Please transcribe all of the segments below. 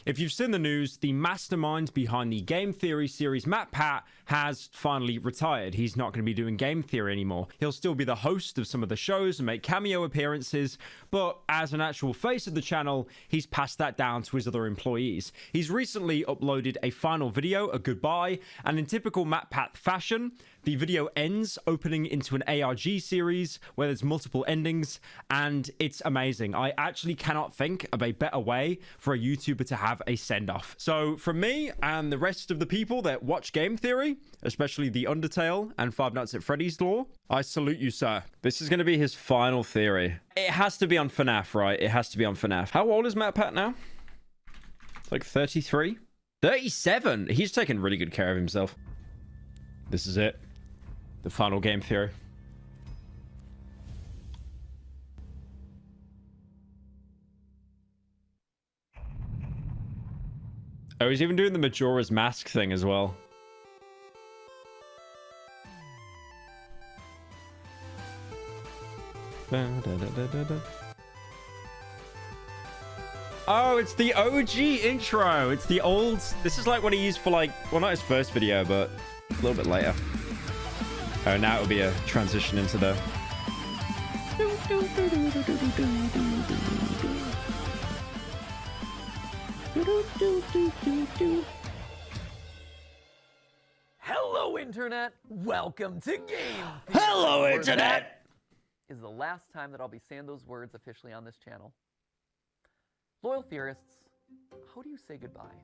If you've seen the news, the mastermind behind the Game Theory series, Matt Pat, has finally retired. He's not going to be doing Game Theory anymore. He'll still be the host of some of the shows and make cameo appearances, but as an actual face of the channel, he's passed that down to his other employees. He's recently uploaded a final video, a goodbye, and in typical Matt Pat fashion, the video ends opening into an ARG series where there's multiple endings, and it's amazing. I actually cannot think of a better way for a YouTuber to have a send-off. So from me and the rest of the people that watch Game Theory, especially the Undertale and Five Nights at Freddy's lore, I salute you, sir. This is going to be his final theory. It has to be on FNAF, right? It has to be on FNAF. How old is Matt Pat now? It's like 33? 37! He's taken really good care of himself. This is it. The final Game Theory. Oh, he's even doing the Majora's Mask thing as well. Oh, it's the OG intro. It's the old... This is like what he used for, like... Well, not his first video, but a little bit later. Oh, now it'll be a transition into the... Hello, Internet. Welcome to Game Theory. Hello, Internet. Is the last time that I'll be saying those words officially on this channel. Loyal theorists, how do you say goodbye?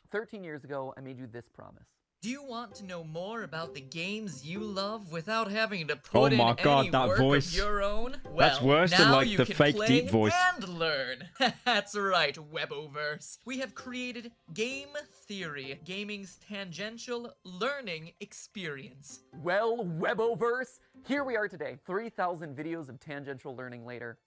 13 years ago, I made you this promise. Do you want to know more about the games you love without having to put in any that work voice. of your own? Well, That's worse than, now like, you the can fake play deep voice. And learn. That's right, Weboverse. We have created Game Theory, gaming's tangential learning experience. Well, Weboverse, here we are today, 3,000 videos of tangential learning later.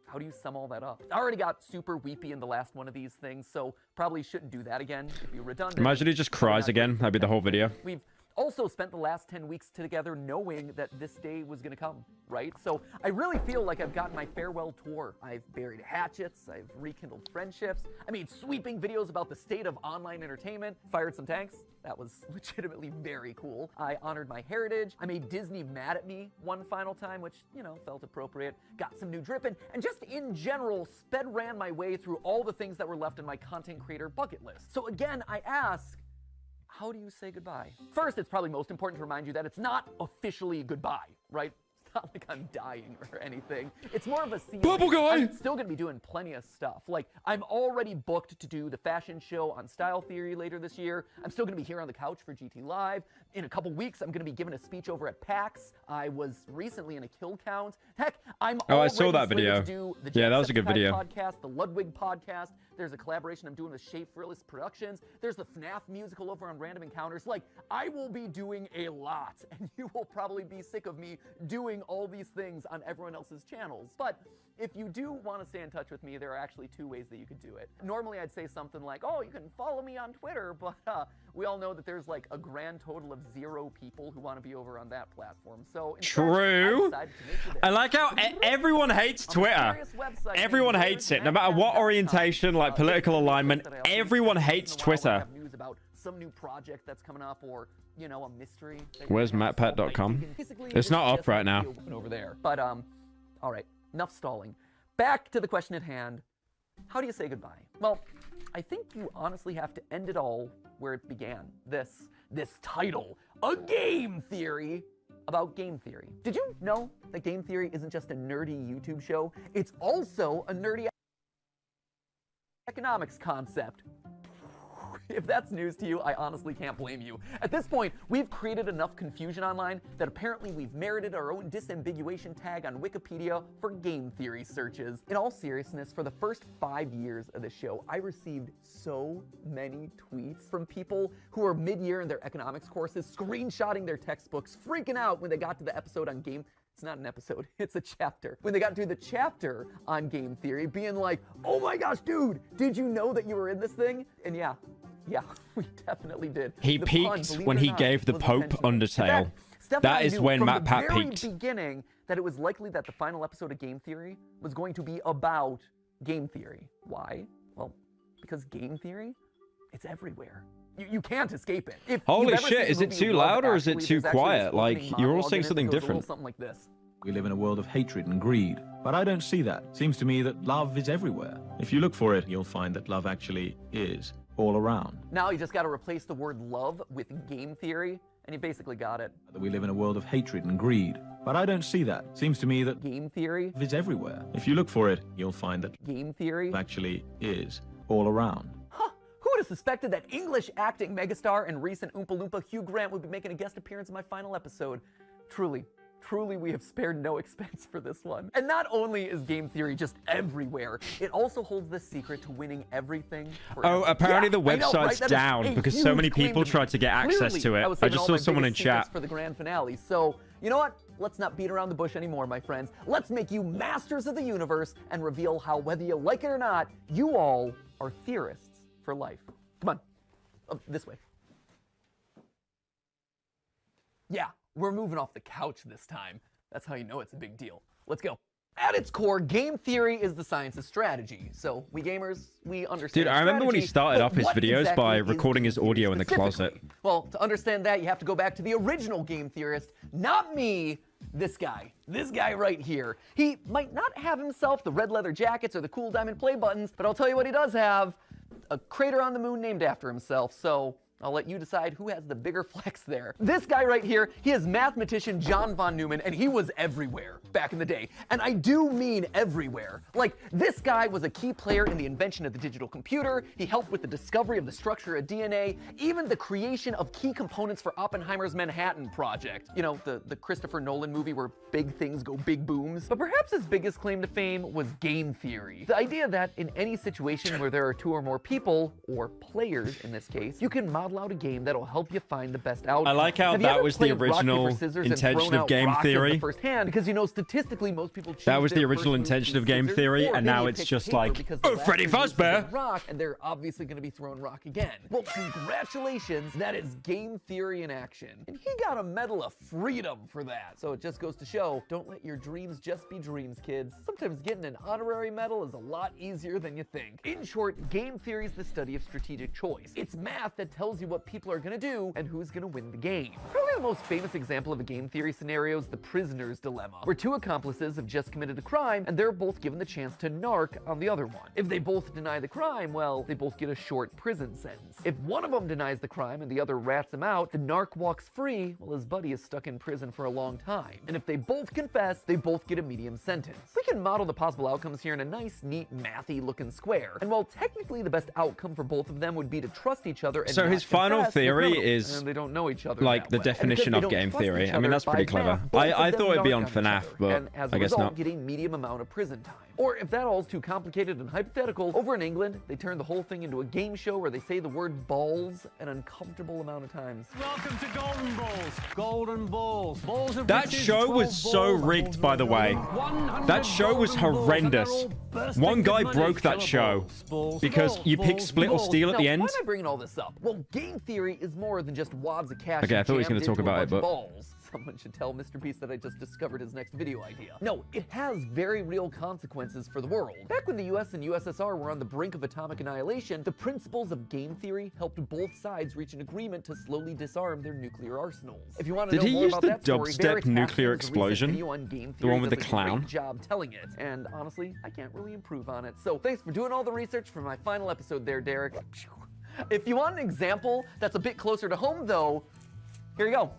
How do you sum all that up? I already got super weepy in the last one of these things, so probably shouldn't do that again. It'd be redundant. Imagine he just cries again. That'd be the whole video. We've also spent the last 10 weeks together knowing that this day was gonna come, right? So I really feel like I've gotten my farewell tour. I've buried hatchets, I've rekindled friendships, I made sweeping videos about the state of online entertainment, fired some tanks. That was legitimately very cool. I honored my heritage. I made Disney mad at me one final time, which, you know, felt appropriate. Got some new dripping, and just in general, ran my way through all the things that were left in my content creator bucket list. So again, I ask, how do you say goodbye? First, it's probably most important to remind you that it's not officially goodbye, right? It's not like I'm dying or anything. It's more of a scene. Bubble guy! I'm still gonna be doing plenty of stuff. Like, I'm already booked to do the fashion show on Style Theory later this year. I'm still gonna be here on the couch for GT Live. In a couple weeks, I'm gonna be giving a speech over at PAX. I was recently in a kill count. Heck, I'm I saw that video. To do the Yeah, that was a good video. Podcast, the Ludwig podcast. There's a collaboration I'm doing with Shea Fearless Productions. There's the FNAF musical over on Random Encounters. Like, I will be doing a lot, and you will probably be sick of me doing all these things on everyone else's channels. But if you do want to stay in touch with me, there are actually two ways that you could do it. Normally, I'd say something like, oh, you can follow me on Twitter, but we all know that there's like a grand total of 0 people who want to be over on that platform. So true. I like how everyone hates Twitter. Everyone hates it, no matter what orientation, like political alignment. Everyone hates Twitter. News about some new project that's coming up, or you know, a mystery. Where's mattpat.com? It's not up right now. Over there. But all right, enough stalling. Back to the question at hand. How do you say goodbye? Well, I think you honestly have to end it all where it began. This title, A Game Theory about game theory. Did you know that game theory isn't just a nerdy YouTube show? It's also a nerdy economics concept. If that's news to you, I honestly can't blame you. At this point, we've created enough confusion online that apparently we've merited our own disambiguation tag on Wikipedia for game theory searches. In all seriousness, for the first 5 years of the show, I received so many tweets from people who are mid-year in their economics courses, screenshotting their textbooks, freaking out when they got to the episode on game. It's not an episode, it's a chapter. When they got to the chapter on game theory, being like, oh my gosh, dude, did you know that you were in this thing? And yeah, we definitely did. He peaked when he gave the Pope Undertale. That is when Matt Pat peaked. From the very beginning, that it was likely that the final episode of Game Theory was going to be about game theory. Why? Well, Because game theory, it's everywhere. You can't escape it. If Holy you've ever shit, seen is the it movie too Love loud or is it Actually, too there's actually quiet? this Like, opening you're all monologue saying in it something that goes a little different. something like this. We live in a world of hatred and greed, but I don't see that. Seems to me that love is everywhere. If you look for it, you'll find that love actually is all around. Now you just got to replace the word love with game theory, and you basically got it. We live in a world of hatred and greed, but I don't see that. Seems to me that Game theory, love is everywhere. If you look for it, you'll find that game theory. love actually is all around. Huh, who would have suspected that English acting megastar and recent Oompa Loompa Hugh Grant would be making a guest appearance in my final episode? Truly, we have spared no expense for this one. And not only is game theory just everywhere, it also holds the secret to winning everything forever. Oh, apparently Yeah, the I know, right? website's That is down a because so many huge claim people to tried make. to get access Clearly, to it. was I saving just all saw my someone in biggest secrets chat. for the grand finale. So, you know what? Let's not beat around the bush anymore, my friends. Let's make you masters of the universe and reveal how, whether you like it or not, you all are theorists for life. Come on. Oh, this way. Yeah, we're moving off the couch this time. That's how you know it's a big deal. Let's go. At its core, game theory is the science of strategy. So we gamers, we understand Dude, I remember when he strategy, started but off his what videos exactly by is recording game his theory audio in the closet. specifically? Well, to understand that, you have to go back to the original game theorist, not me, this guy right here. He might not have himself the red leather jackets or the cool diamond play buttons, but I'll tell you what he does have, a crater on the moon named after himself, so I'll let you decide who has the bigger flex there. This guy right here, he is mathematician John von Neumann, and he was everywhere back in the day. And I do mean everywhere. Like, this guy was a key player in the invention of the digital computer. He helped with the discovery of the structure of DNA, even the creation of key components for Oppenheimer's Manhattan Project. You know, the Christopher Nolan movie where big things go big booms. But perhaps his biggest claim to fame was game theory. The idea that in any situation where there are two or more people, or players in this case, you can model out a game that'll help you find the best outcome. I like how Have you that ever was the played rock, original paper, scissors, and intention thrown of out game rock as the theory? first hand? Because you know, statistically, most people choose That was the their original first move intention to of game scissors, theory, or and maybe now you it's pick just paper like, because the oh, last Freddy person moves to Fazbear. the rock, and they're obviously going to be throwing rock again. Well, congratulations, that is game theory in action, and he got a Medal of Freedom for that. So it just goes to show, don't let your dreams just be dreams, kids. Sometimes getting an honorary medal is a lot easier than you think. In short, game theory is the study of strategic choice. It's math that tells you what people are going to do and who's going to win the game. Probably the most famous example of a game theory scenario is the prisoner's dilemma, where two accomplices have just committed a crime and they're both given the chance to narc on the other one. If they both deny the crime, well, they both get a short prison sentence. If one of them denies the crime and the other rats him out, the narc walks free while his buddy is stuck in prison for a long time. And if they both confess, they both get a medium sentence. We can model the possible outcomes here in a nice, neat, mathy looking square. And while technically the best outcome for both of them would be to trust each other and So not his final confess, they're theory criminals, is and they don't know each other like that the well. definition And of because they game don't trust theory. each I mean, other that's pretty by clever. math, both I of them thought it'd be narc on each FNAF, other, but and as I a guess result, not. get a medium amount of prison time. Or if that all is too complicated and hypothetical, over in England, they turned the whole thing into a game show where they say the word balls an uncomfortable amount of times. Welcome to Golden Balls. Golden Balls. Balls of That riches, show 12 was so balls. rigged, by the way. 100 That show was golden balls, and they're horrendous. all bursting One with guy money. broke that Killer show balls, balls, because balls, you pick balls, split or balls. steal at the Now, end. why am I bringing all this up? Well, game theory is more than just wads of cash. Okay, I thought he was jammed gonna talk into a about it, bunch of but- balls. Someone should tell Mr. Beast that I just discovered his next video idea. No, it has very real consequences for the world. Back when the US and USSR were on the brink of atomic annihilation, the principles of game theory helped both sides reach an agreement to slowly disarm their nuclear arsenals. If you want to Did know he more use about the that story, dubstep Veritasium nuclear has a recent explosion? video on game The one theory with that the does a great clown? job telling it. And honestly, I can't really improve on it. So thanks for doing all the research for my final episode there, Derek. If you want an example that's a bit closer to home though, here you go.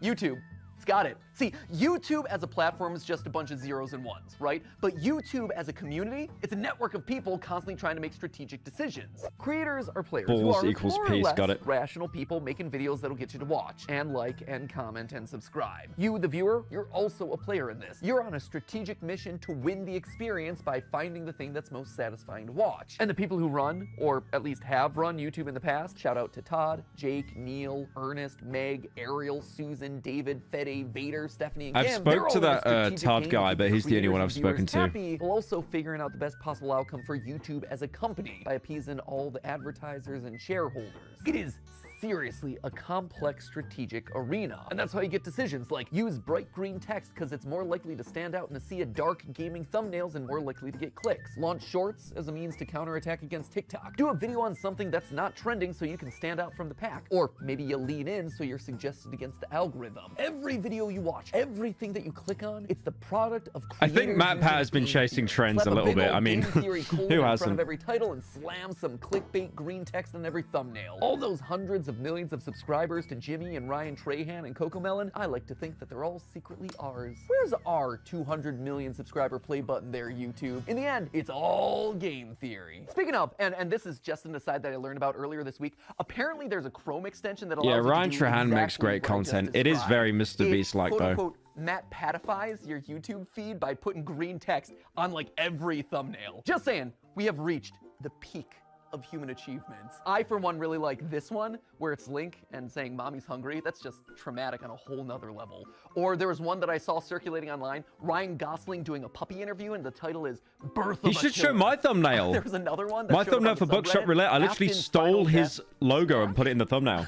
YouTube. It's got it. See, YouTube as a platform is just a bunch of zeros and ones, right? But YouTube as a community, it's a network of people constantly trying to make strategic decisions. Creators are players who Balls are equals more or peace, less got it. rational people making videos that'll get you to watch and like and comment and subscribe. You, the viewer, you're also a player in this. You're on a strategic mission to win the experience by finding the thing that's most satisfying to watch. And the people who run, or at least have run YouTube in the past, shout out to Todd, Jake, Neil, Ernest, Meg, Ariel, Susan, David, Fede, Vader, Stephanie, and I've Kim. spoke They're to all in a that, strategic Todd game guy, keep but he's the only creators one and I've spoken viewers to. happy, while also figuring out the best possible outcome for YouTube as a company by appeasing all the advertisers and shareholders. It is seriously a complex strategic arena. And that's how you get decisions like use bright green text because it's more likely to stand out in a sea of dark gaming thumbnails and more likely to get clicks. Launch shorts as a means to counterattack against TikTok. Do a video on something that's not trending so you can stand out from the pack. Or maybe you lean in so you're suggested against the algorithm. Every video you watch, everything that you click on, it's the product of I think Matt Pat has been chasing trends a little bit. I mean, who in hasn't? front of every title and slam some clickbait green text on every thumbnail. All those hundreds of millions of subscribers to Jimmy and Ryan Trahan and Cocomelon, I like to think that they're all secretly ours. Where's our 200 million subscriber play button there, YouTube? In the end, it's all game theory. Speaking of, and this is just an aside that I learned about earlier this week, apparently there's a Chrome extension that allows Ryan you to do Trahan exactly makes great what I just content. It is described. very Mr. Beast-like, It, though. quote-unquote, Matt Patifies your YouTube feed by putting green text on like every thumbnail. Just saying, we have reached the peak of human achievements. I, for one, really like this one, where it's Link and saying, "Mommy's hungry." That's just traumatic on a whole nother level. Or there was one that I saw circulating online, Ryan Gosling doing a puppy interview, and the title is "Birth of a He should show Killer." my thumbnail. There was another one that My showed up thumbnail on for the Bookshop subreddit, Roulette, I literally Afton's stole Final his Death. logo and put it in the thumbnail.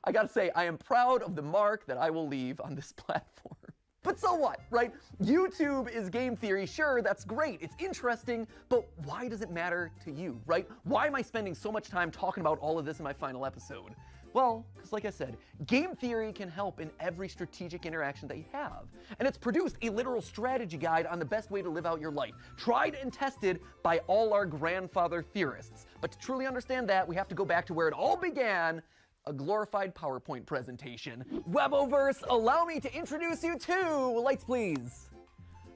I gotta say, I am proud of the mark that I will leave on this platform. But so what, right? YouTube is game theory. Sure, that's great. It's interesting, but why does it matter to you, right? Why am I spending so much time talking about all of this in my final episode? Well, because like I said, game theory can help in every strategic interaction that you have. And it's produced a literal strategy guide on the best way to live out your life, tried and tested by all our grandfather theorists. But to truly understand that, we have to go back to where it all began, a glorified PowerPoint presentation. Weboverse, allow me to introduce you to, lights please,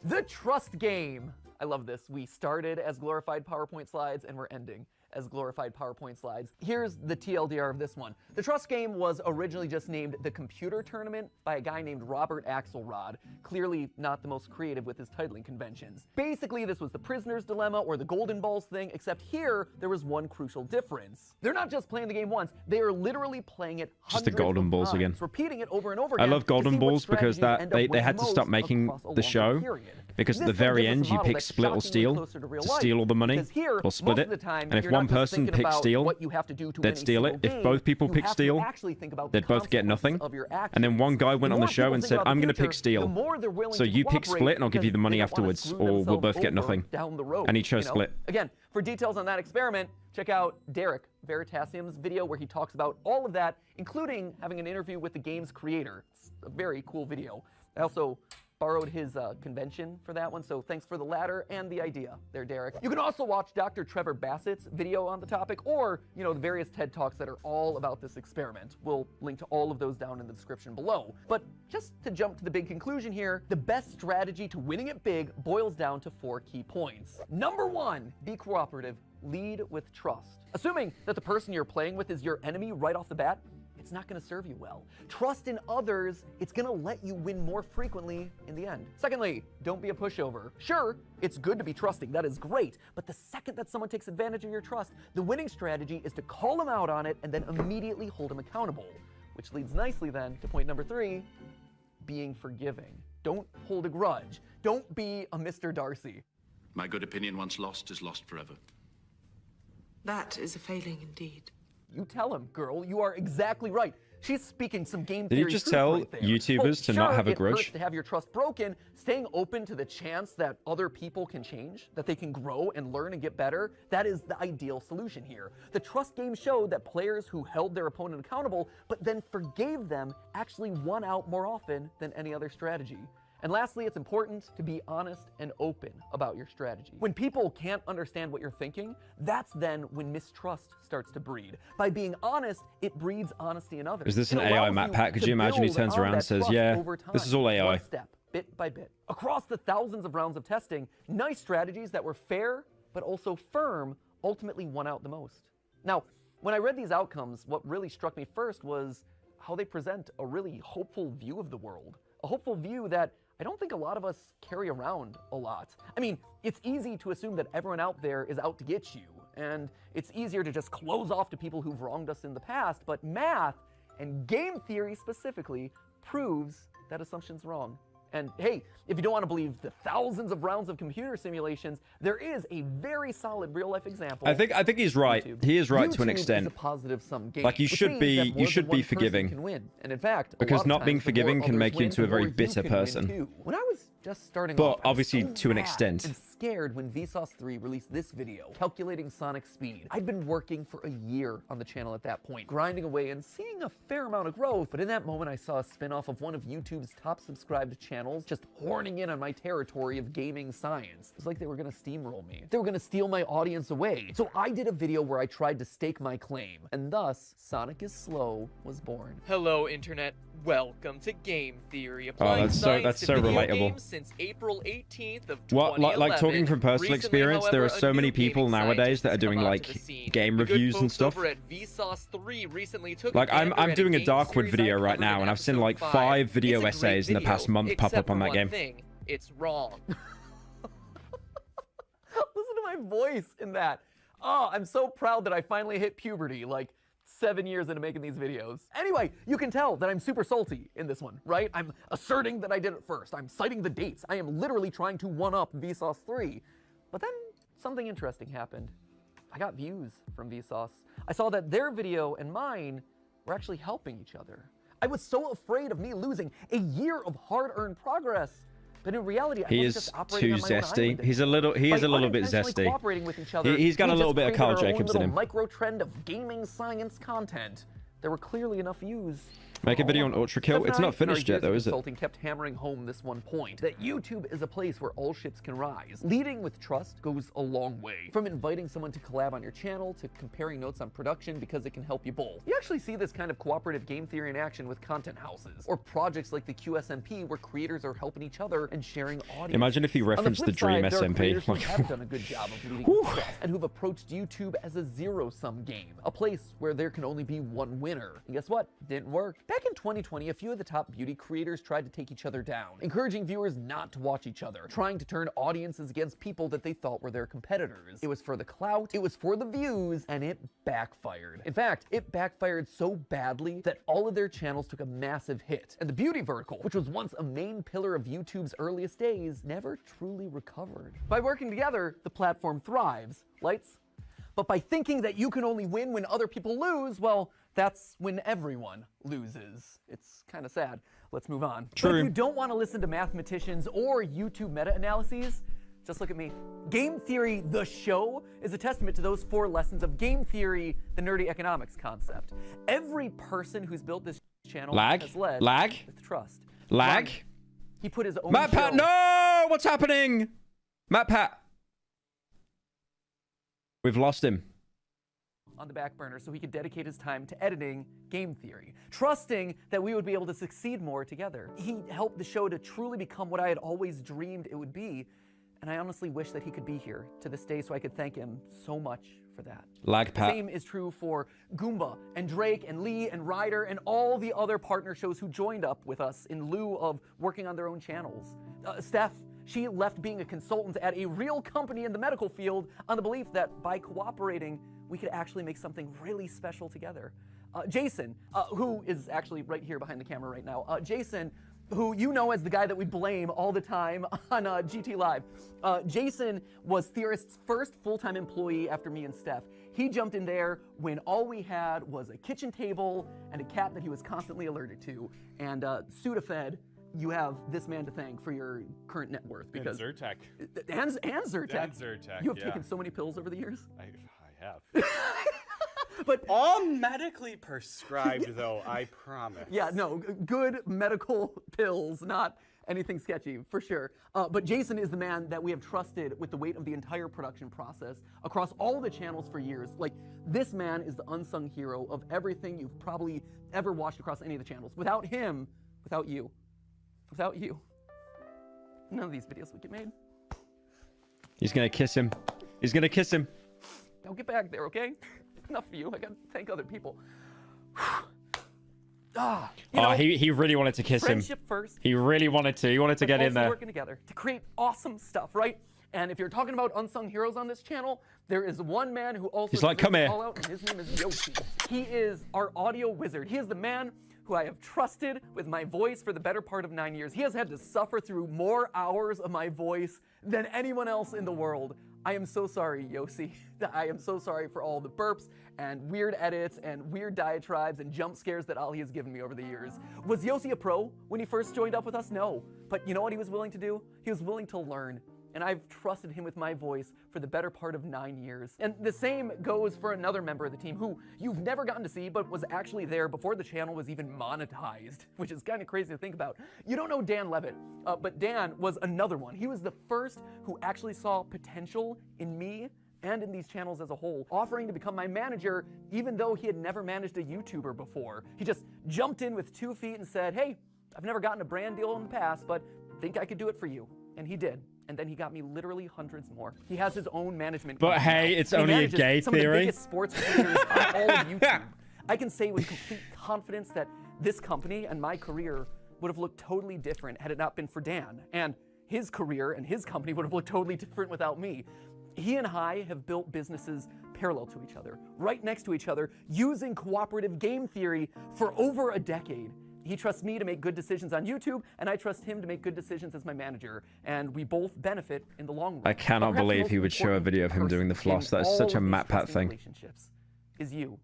the trust game. I love this. We started as glorified PowerPoint slides and we're ending as glorified PowerPoint slides. Here's the TLDR of this one. The trust game was originally just named the Computer Tournament by a guy named Robert Axelrod, clearly not the most creative with his titling conventions. Basically, this was the prisoner's dilemma or the golden balls thing, except here, there was one crucial difference. They're not just playing the game once, they are literally playing it Just the hundreds golden of balls times, again. repeating it over and over I again. love to golden see what balls because strategies end up they winning had to stop most making across a the longer show. period. Because at This the one very gives us end, a you model pick that's split or shockingly steal closer to real to life, steal all the money, because here, or split most it. of the time, And if you're one not just person thinking picks about steal, what you have to do to they'd win a steal it. single If game, both people you pick have to steal, actually think about the they'd both get consequences nothing. of your And then one guy went on the more show people and think said, about the "I'm going to future, pick steal. the more they're willing So to you pick cooperate split and I'll give you the because money they don't wanna afterwards, screw or we'll themselves both get over nothing." down the road, And he chose you know? split. Again, for details on that experiment, check out Derek Veritasium's video where he talks about all of that, including having an interview with the game's creator. It's a very cool video. I also borrowed his convention for that one, so thanks for the latter and the idea there, Derek. You can also watch Dr. Trevor Bassett's video on the topic, or, you know, the various TED Talks that are all about this experiment. We'll link to all of those down in the description below. But just to jump to the big conclusion here, the best strategy to winning it big boils down to 4 key points. Number 1, be cooperative, lead with trust. Assuming that the person you're playing with is your enemy right off the bat, it's not going to serve you well. Trust in others, it's going to let you win more frequently in the end. Secondly, don't be a pushover. Sure, it's good to be trusting, that is great, but the second that someone takes advantage of your trust, the winning strategy is to call them out on it and then immediately hold them accountable. Which leads nicely then to point number 3, being forgiving. Don't hold a grudge. Don't be a Mr. Darcy. My good opinion once lost is lost forever. That is a failing indeed. You tell him, girl. You are exactly right. She's speaking some game Did theory you just truth tell right there. YouTubers to not have a It hurts grudge? to have your trust broken. Staying open to the chance that other people can change, that they can grow and learn and get better, that is the ideal solution here. The trust game showed that players who held their opponent accountable, but then forgave them, actually won out more often than any other strategy. And lastly, it's important to be honest and open about your strategy. When people can't understand what you're thinking, that's then when mistrust starts to breed. By being honest, it breeds honesty in others. Is this It an AI allows Matt you Pat? Could to you imagine he build turns on around and that says, trust "Yeah, over this is all time, AI." one step, bit by bit. Across the thousands of rounds of testing, nice strategies that were fair but also firm ultimately won out the most. Now, when I read these outcomes, what really struck me first was how they present a really hopeful view of the world. A hopeful view that I don't think a lot of us carry around a lot. I mean, it's easy to assume that everyone out there is out to get you, and it's easier to just close off to people who've wronged us in the past, but math, and game theory specifically, proves that assumption's wrong. And hey, if you don't want to believe the thousands of rounds of computer simulations, there is a very solid real-life example. I think he's right. YouTube. He is right YouTube to an extent. Is a positive-sum game, Like, you which should means be- that you more should than be one person forgiving. can win. And in fact, a Because lot of not being times, the more forgiving can others make you win, into a the very more you bitter can win person. too. When I was just starting But off, I was obviously so to an mad extent. and scared when VSauce 3 released this video, calculating Sonic speed. I'd been working for a year on the channel at that point, grinding away and seeing a fair amount of growth, but in that moment I saw a spin-off of one of YouTube's top subscribed channels just horning in on my territory of gaming science. It was like they were gonna steamroll me. They were gonna steal my audience away. So I did a video where I tried to stake my claim, and thus, Sonic is Slow was born. Hello, Internet. Welcome to Game Theory. Applying that's so- science that's to so video relatable. games since April 18th of What, 2011. like talking from personal Recently, experience, there however, are a so new many people gaming nowadays scientist that are has doing come like onto the scene. game The good reviews and folks stuff. over at VSauce 3 recently took Like, I'm gander at doing a game Darkwood series video I right covered now, in and I've seen episode like 5. 5 video It's a great essays in the past video, month pop except up on for that one game. thing. It's wrong. Listen to my voice in that. Oh, I'm so proud that I finally hit puberty, like 7 years into making these videos. Anyway, you can tell that I'm super salty in this one, right? I'm asserting that I did it first. I'm citing the dates. I am literally trying to one-up VSauce 3. But then something interesting happened. I got views from VSauce. I saw that their video and mine were actually helping each other. I was so afraid of me losing a year of hard-earned progress. But in reality, I He was is just operating too on my own zesty. island. He is a little bit Unintentionally zesty. cooperating with each other, He's got we a little just bit of created Carl our own Jacobs in little him. micro trend of gaming science content. There were clearly enough views. Make a video on Ultra Kill. It's not finished yet though, is it? Consulting kept hammering home this one point, that YouTube is a place where all ships can rise. Leading with trust goes a long way. From inviting someone to collab on your channel, to comparing notes on production because it can help you both. You actually see this kind of cooperative game theory in action with content houses, or projects like the QSMP where creators are helping each other and sharing audience. Imagine if he referenced the Dream There are SMP. creators who have done a good job of leading with trust, and who've approached YouTube as a zero-sum game, a place where there can only be one winner. And guess what? Didn't work. Back in 2020, a few of the top beauty creators tried to take each other down, encouraging viewers not to watch each other, trying to turn audiences against people that they thought were their competitors. It was for the clout, it was for the views, and it backfired. In fact, it backfired so badly that all of their channels took a massive hit, and the beauty vertical, which was once a main pillar of YouTube's earliest days, never truly recovered. By working together, the platform thrives. Lights? But by thinking that you can only win when other people lose, well, that's when everyone loses. It's kind of sad. Let's move on. True. But if you don't want to listen to mathematicians or YouTube meta-analyses, just look at me. Game Theory, the show, is a testament to those 4 lessons of game theory, the nerdy economics concept. Every person who's built this channel has led with trust. Lag? One, he put his own Matt Pat, show- no! What's happening? Matt Pat. We've lost him. on the back burner so he could dedicate his time to editing Game Theory, trusting that we would be able to succeed more together. He helped the show to truly become what I had always dreamed it would be, and I honestly wish that he could be here to this day so I could thank him so much for that. Lag The Pat. same is true for Goomba and Drake and Lee and Ryder and all the other partner shows who joined up with us in lieu of working on their own channels. Steph, she left being a consultant at a real company in the medical field on the belief that by cooperating, we could actually make something really special together. Jason, who is actually right here behind the camera right now. Jason, who you know as the guy that we blame all the time on GT Live. Jason was Theorist's first full-time employee after me and Steph. He jumped in there when all we had was a kitchen table and a cat that he was constantly allergic to. And Sudafed, you have this man to thank for your current net worth. Because and Zyrtec. And Zyrtec. And Zyrtec, You have yeah. taken so many pills over the years. I have. But all medically prescribed, though, I promise. Yeah, no, good medical pills, not anything sketchy, for sure. But Jason is the man that we have trusted with the weight of the entire production process across all the channels for years. Like, this man is the unsung hero of everything you've probably ever watched across any of the channels. Without him, without you, none of these videos would get made. He's gonna kiss him. He's gonna kiss him. Now get back there, okay? Enough for you. I gotta thank other people. He really wanted to kiss him. Friendship first. He really wanted to. He wanted to but get in also there. working together to create awesome stuff, right? And if you're talking about unsung heroes on this channel, there is one man who also He's like, deserves "Come a here." call out, and his name is Yoshi. He is our audio wizard. He is the man who I have trusted with my voice for the better part of 9 years. He has had to suffer through more hours of my voice than anyone else in the world. I am so sorry, Yossi. I am so sorry for all the burps and weird edits and weird diatribes and jump scares that Ali has given me over the years. Was Yossi a pro when he first joined up with us? No. But you know what he was willing to do? He was willing to learn. And I've trusted him with my voice for the better part of 9 years. And the same goes for another member of the team who you've never gotten to see, but was actually there before the channel was even monetized, which is kind of crazy to think about. You don't know Dan Levitt, but Dan was another one. He was the first who actually saw potential in me and in these channels as a whole, offering to become my manager, even though he had never managed a YouTuber before. He just jumped in with 2 feet and said, hey, I've never gotten a brand deal in the past, but think I could do it for you. And he did. And then he got me literally hundreds more. He has his own management company. But hey, it's only a gay some theory. Of the biggest sports creators on all of YouTube. I can say with complete confidence that this company and my career would have looked totally different had it not been for Dan. And his career and his company would have looked totally different without me. He and I have built businesses parallel to each other, right next to each other, using cooperative game theory for over a decade. He trusts me to make good decisions on YouTube, and I trust him to make good decisions as my manager, and we both benefit in the long run. I cannot believe he would show a video of him doing the floss. That is such a Matt Pat thing. Relationships is you.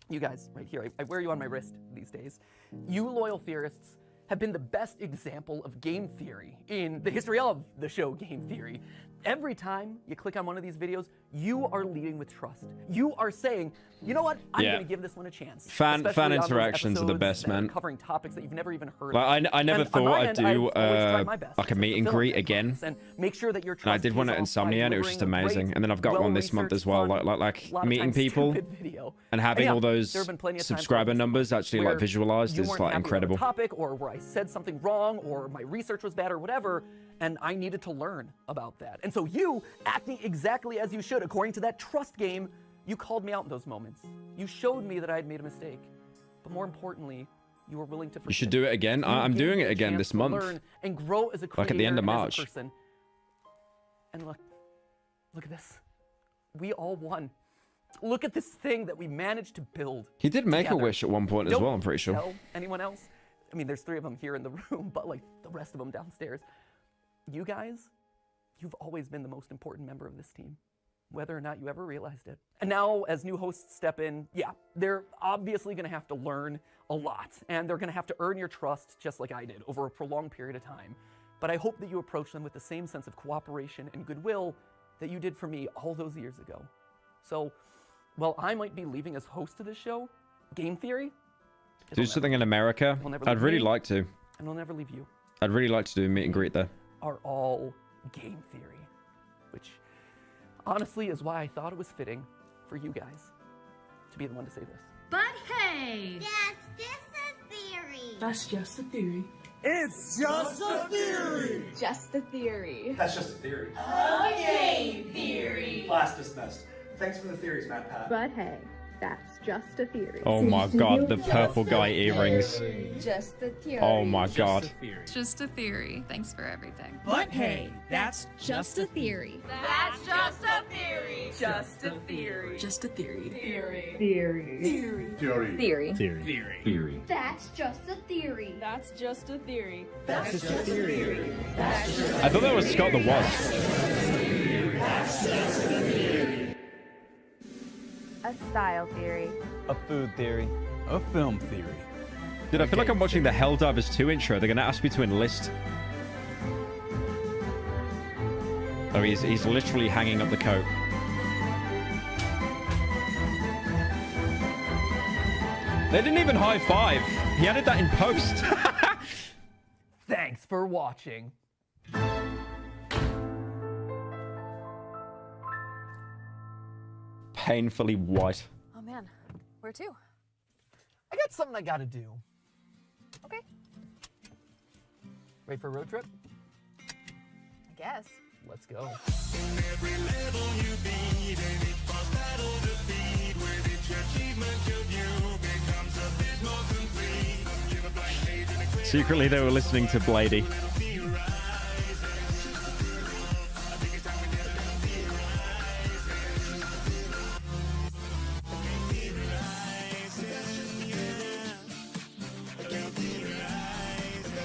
You guys, right here. I wear you on my wrist these days. You loyal theorists have been the best example of game theory in the history of the show Game Theory. Every time you click on one of these videos, you are leading with trust. You are saying, you know what? I'm going to give this one a chance. Fan Especially on those interactions are the best, episodes that are man. covering topics that you've never even heard Like, of. I never And on thought my I'd end, do I've always tried my best like a to meet and fulfill greet that again. promise and make sure that your And I trust did one pays at off by Insomnia, and it was just delivering a amazing. great, And then I've got one this month as well, well-researched, like fun, a lot of meeting times people stupid video. and having yeah, all those there have been plenty of times subscriber where numbers actually like where visualized you is weren't like happy with incredible. a topic, or where I said something wrong, or my research was bad, or whatever, and I needed to learn about that. And so you, acting exactly as you should, according to that trust game, you called me out in those moments. You showed me that I had made a mistake. But more importantly, you were willing to forgive. You should do it again. You I'm gave doing me it a again chance this to month. learn and grow as a creator Like at the end of and as a March. person. And look at this. We all won. Look at this thing that we managed to build. He did make a together. wish at one point as Don't well, I'm pretty sure. tell anyone else. I mean, there's 3 of them here in the room, but like the rest of them downstairs. You guys, you've always been the most important member of this team, whether or not you ever realized it. And now, as new hosts step in, yeah, they're obviously gonna have to learn a lot, and they're gonna have to earn your trust just like I did over a prolonged period of time. But I hope that you approach them with the same sense of cooperation and goodwill that you did for me all those years ago. So, while I might be leaving as host of this show, Game Theory, Do something in America. It'll never I'd leave really me. like to. and I'll never leave you, I'd really like to do a meet and greet there. are all Game Theory, which honestly is why I thought it was fitting for you guys to be the one to say this. But hey! That's just a theory. That's just a theory. It's just a theory. Just a theory. That's just a theory. Game theory! Class dismissed. Thanks for the theories, Matt Pat. But hey, that's just a theory. Oh my god, the purple guy earrings. Just a theory. Oh my god. It's just a theory. Thanks for everything. But hey, that's Just a theory. That's just a theory. Just a theory. Just a theory. Theory. Theory. Theory. Theory. That's just a theory. That's just a theory. That's just a theory. I thought that was Scott the Was. A style theory. A food theory. A film theory. Dude, I feel like I'm watching the Helldivers 2 intro. They're gonna ask me to enlist. Oh, he's literally hanging up the coat. They didn't even high five. He added that in post. Thanks for watching. Painfully white. Oh man, where to? I got something I gotta do. Okay, Ready for a road trip? I guess. Let's go. Secretly, they were listening to Blady.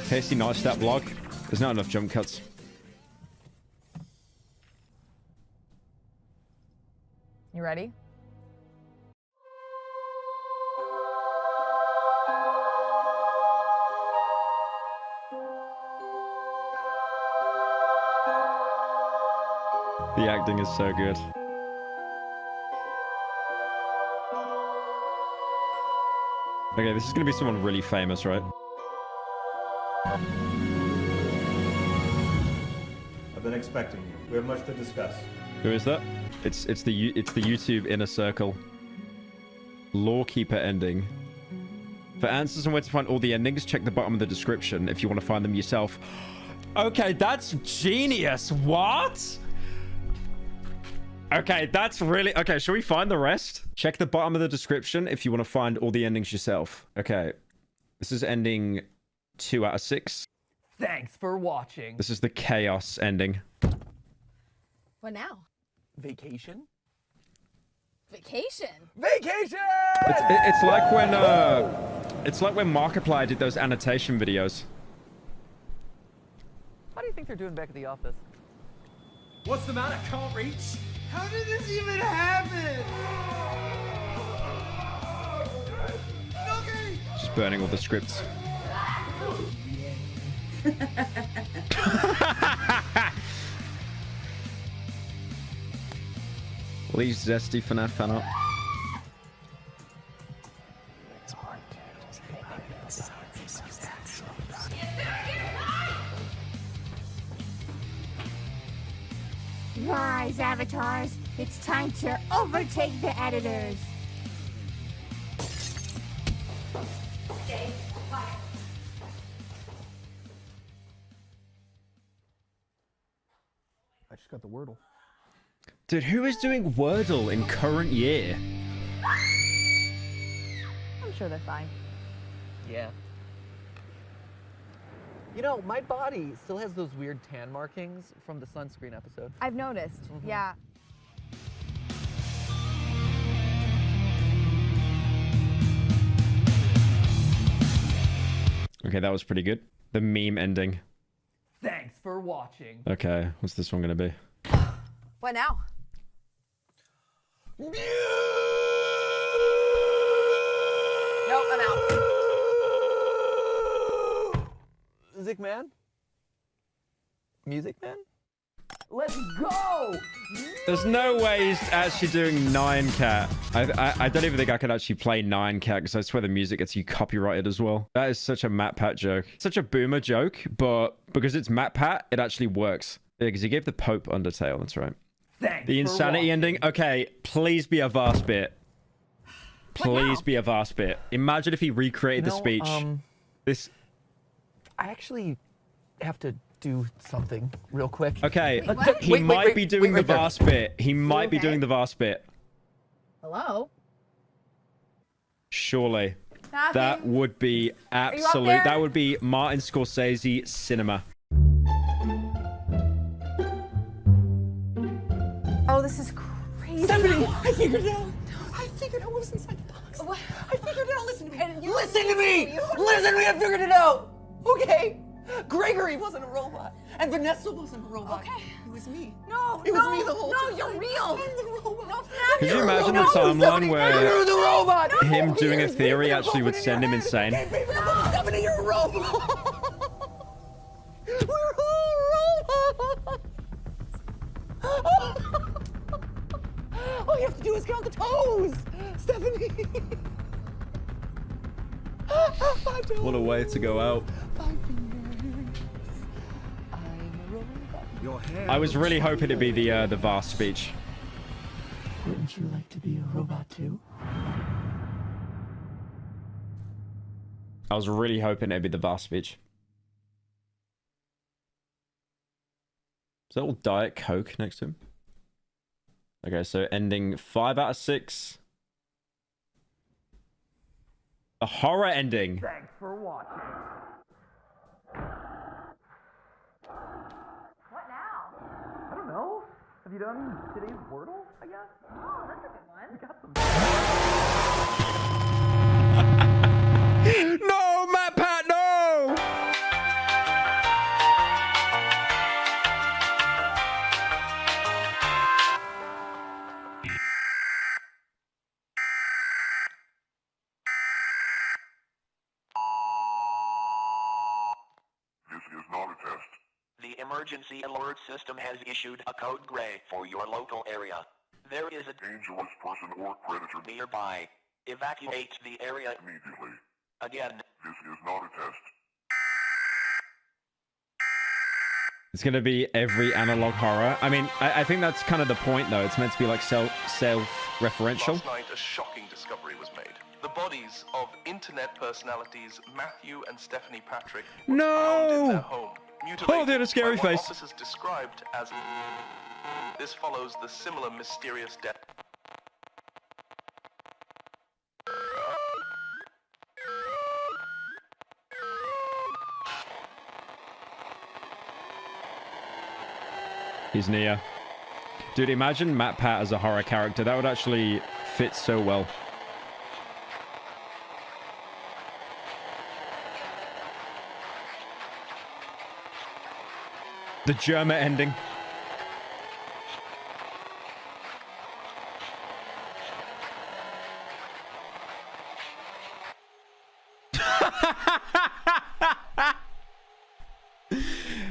Tasty nice stat block. There's not enough jump cuts. You ready? The acting is so good. Okay, this is gonna be someone really famous, right? I've been expecting you. We have much to discuss. Who is that? It's the YouTube inner circle. Lawkeeper ending. For answers on where to find all the endings, check the bottom of the description if you want to find them yourself. Okay, that's genius. What? Okay, that's really... Okay, shall we find the rest? Check the bottom of the description if you want to find all the endings yourself. Okay. This is ending 2 out of 6. Thanks for watching. This is the chaos ending. What now? Vacation? Vacation? Vacation! It's like when Markiplier did those annotation videos. How do you think they're doing back at the office? What's the matter? Can't reach? How did this even happen? Okay. Just burning all the scripts. Leave zesty FNAF fan up. Rise, avatars. It's time to overtake the editors. Stay quiet. I just got the Wordle. Dude, who is doing Wordle in current year? I'm sure they're fine. Yeah. You know, my body still has those weird tan markings from the sunscreen episode. I've noticed. Yeah. Okay, that was pretty good. The meme ending. Thanks for watching. Okay, what's this one gonna be? What now? Nope, I'm out. Music Man? Music Man? Let's go! There's no way he's actually doing 9 cat. I don't even think I can actually play 9 cat because I swear the music gets you copyrighted as well. That is such a Matt Pat joke. Such a boomer joke, but because it's Matt Pat, it actually works. Yeah, because he gave the Pope Undertale, that's right. Thanks the insanity ending. Okay, please be a vast bit. Please be a vast bit. Imagine if he recreated the speech. This. I actually have to do something real quick. Okay, Wait, he might be doing the right there. vast bit. He might be Okay. doing the vast bit. Hello? Surely. Nothing. That would be absolute. there? That would be Martin Scorsese cinema. Oh, this is crazy. Stephanie, I figured it out. I figured out what was inside the box. What? I figured it out. Listen to me. And you- Listen to me. Listen to me. I figured it out. Okay. Gregory wasn't a robot, and Vanessa wasn't a robot. Okay. It was me. No, It was me the whole no, time. you're real. I'm the robot. No, Could you you're imagine real. the timeline You're where the robot. him doing a theory actually would send him insane? Stephanie, you're a robot. We're all robots. All you have to do is count the toes, Stephanie. What a way to go out. 5 fingers. I'm a robot. Your hair. I was really hoping it'd be the vast speech. Wouldn't you like to be a robot too? I was really hoping it'd be the vast speech. Is that all Diet Coke next to him? Okay, so ending 5 out of 6. The horror ending. Thanks for watching. What now? I don't know. Have you done today's Wordle, I guess? Oh, that's a good one. We got some. No, Matt Pat, no! emergency alert system has issued a code gray for your local area. There is a dangerous person or predator nearby. Evacuate the area immediately. Again, this is not a test. It's going to be every analog horror. I mean, I think that's kind of the point, though. It's meant to be like self-referential. Last night, a shocking discovery was made. The bodies of internet personalities Matthew and Stephanie Patrick were found in their home, mutilated Oh, they had a scary by what face. officers described as... This follows the similar mysterious death. He's Nia. Dude, imagine Matt Pat as a horror character. That would actually fit so well. The Germa ending.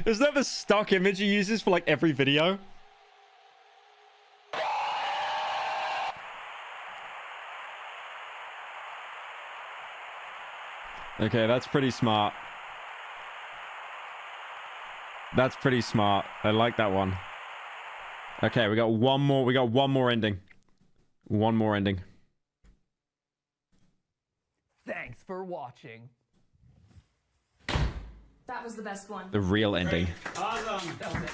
Is that the stock image he uses for like every video? Okay, that's pretty smart. That's pretty smart. I like that one. Okay, we got one more. We got one more ending. One more ending. Thanks for watching. That was the best one. The real ending. Awesome. That was it.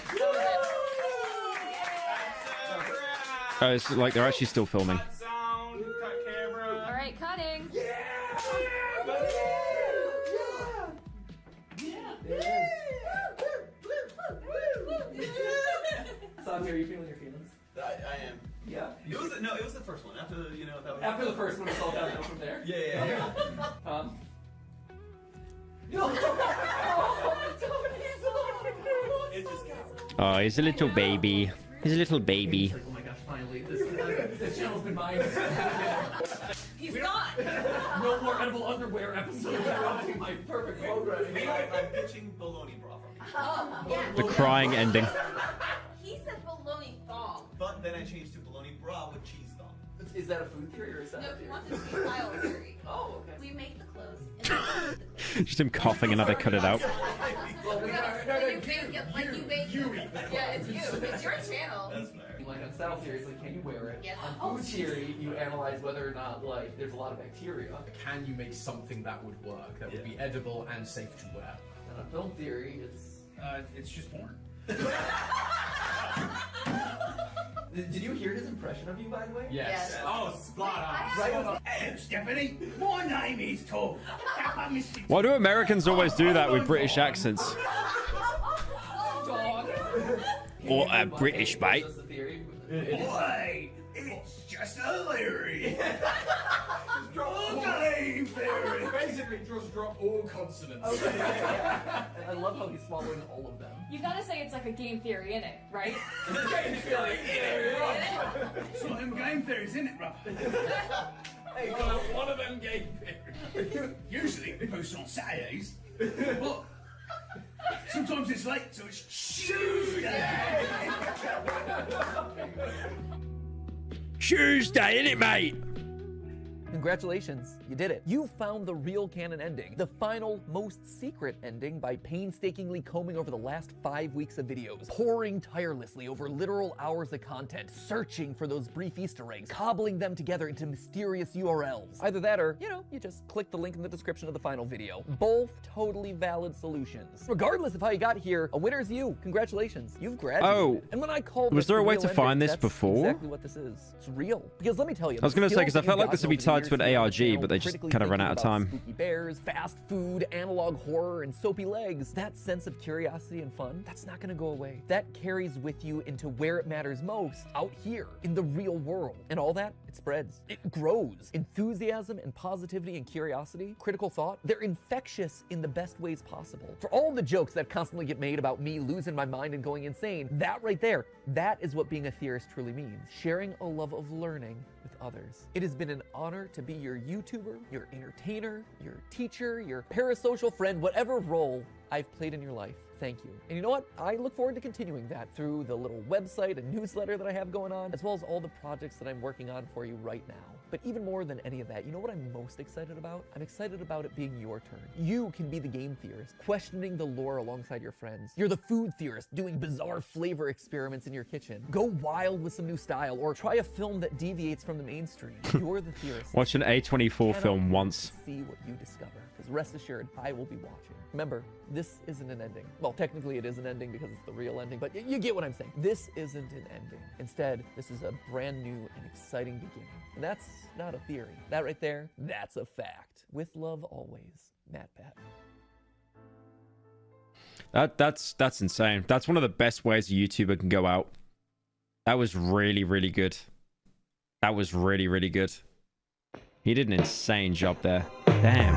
Oh, it's like they're actually still filming. Sound, cut camera. All right, cutting. Sam, are you feeling your feelings? I am. Yeah. It was the first one. After that was After the first one, it's all downhill from there. Yeah. It just got. Oh, he's a little baby. He's a little baby. Oh my gosh, finally. This channel's been mine. He's gone. No more edible underwear episodes. I'm my perfect road ready. I'm pitching bologna bra from you. Yeah. The crying ending. He said bologna thong. But then I changed to bologna bra with cheese thong. Is that a food theory or is that No, a he theory? wants it to be style theory. Oh, okay. We make the clothes. And then we eat the clothes. Just him coughing and they cut it out. Well, we are. But you bake it like you bake it. Yeah, it's you. It's your channel. That's fair. Like on style theory, like can you wear it? Yes. On food theory, you analyze whether or not like there's a lot of bacteria. Can you make something that would work, that would be edible and safe to wear? And on film theory, it's just porn. Did you hear his impression of you, by the way? Yes. Oh, spot on. Right. Hello, Stephanie. My name is Tom. Why do Americans always do that with British accents? Dog. Or a British mate. That's the theory. Boy, it's just hilarious. Game theory. Basically, just drop all consonants. Okay, yeah. And I love how he's swallowing all of them. You gotta say it's like a game theory in it, right? Game theory. It's one of them game theories, isn't it, bro? Hey, One of them game theories. Usually they post on Saturdays, but sometimes it's late, so it's Tuesday. Tuesday, innit, mate? Congratulations, you did it. You found the real canon ending, the final, most secret ending by painstakingly combing over the last 5 weeks of videos, poring tirelessly over literal hours of content, searching for those brief Easter eggs, cobbling them together into mysterious URLs. Either that or, you just click the link in the description of the final video. Both totally valid solutions. Regardless of how you got here, a winner is you. Congratulations, you've graduated. Oh, and when I call was this there a the way real to ending, find this that's before? Exactly what this is. It's real. Because let me tell you, I was going to say, because I felt like this would be tied to an ARG, but they just kind of ran out of time. Spooky bears, fast food, analog horror, and soapy legs. That sense of curiosity and fun, that's not gonna go away. That carries with you into where it matters most, out here, in the real world. And all that, it spreads. It grows. Enthusiasm and positivity and curiosity, critical thought, they're infectious in the best ways possible. For all the jokes that constantly get made about me losing my mind and going insane, that right there, that is what being a theorist truly means. Sharing a love of learning with others. It has been an honor to be your YouTuber, your entertainer, your teacher, your parasocial friend, whatever role I've played in your life. Thank you. And you know what? I look forward to continuing that through the little website and newsletter that I have going on, as well as all the projects that I'm working on for you right now. But even more than any of that, you know what I'm most excited about? I'm excited about it being your turn. You can be the game theorist, questioning the lore alongside your friends. You're the food theorist, doing bizarre flavor experiments in your kitchen. Go wild with some new style, or try a film that deviates from the mainstream. You're the theorist. Watch an A24 film once. See what you discover, because rest assured, I will be watching. Remember, this isn't an ending. Well, technically it is an ending because it's the real ending, but you get what I'm saying. This isn't an ending. Instead, this is a brand new and exciting beginning. And that's not a theory. That right there, that's a fact. With love always, Matt Pat. That's insane. That's one of the best ways a YouTuber can go out. That was really, really good. That was really, really good. He did an insane job there. Damn.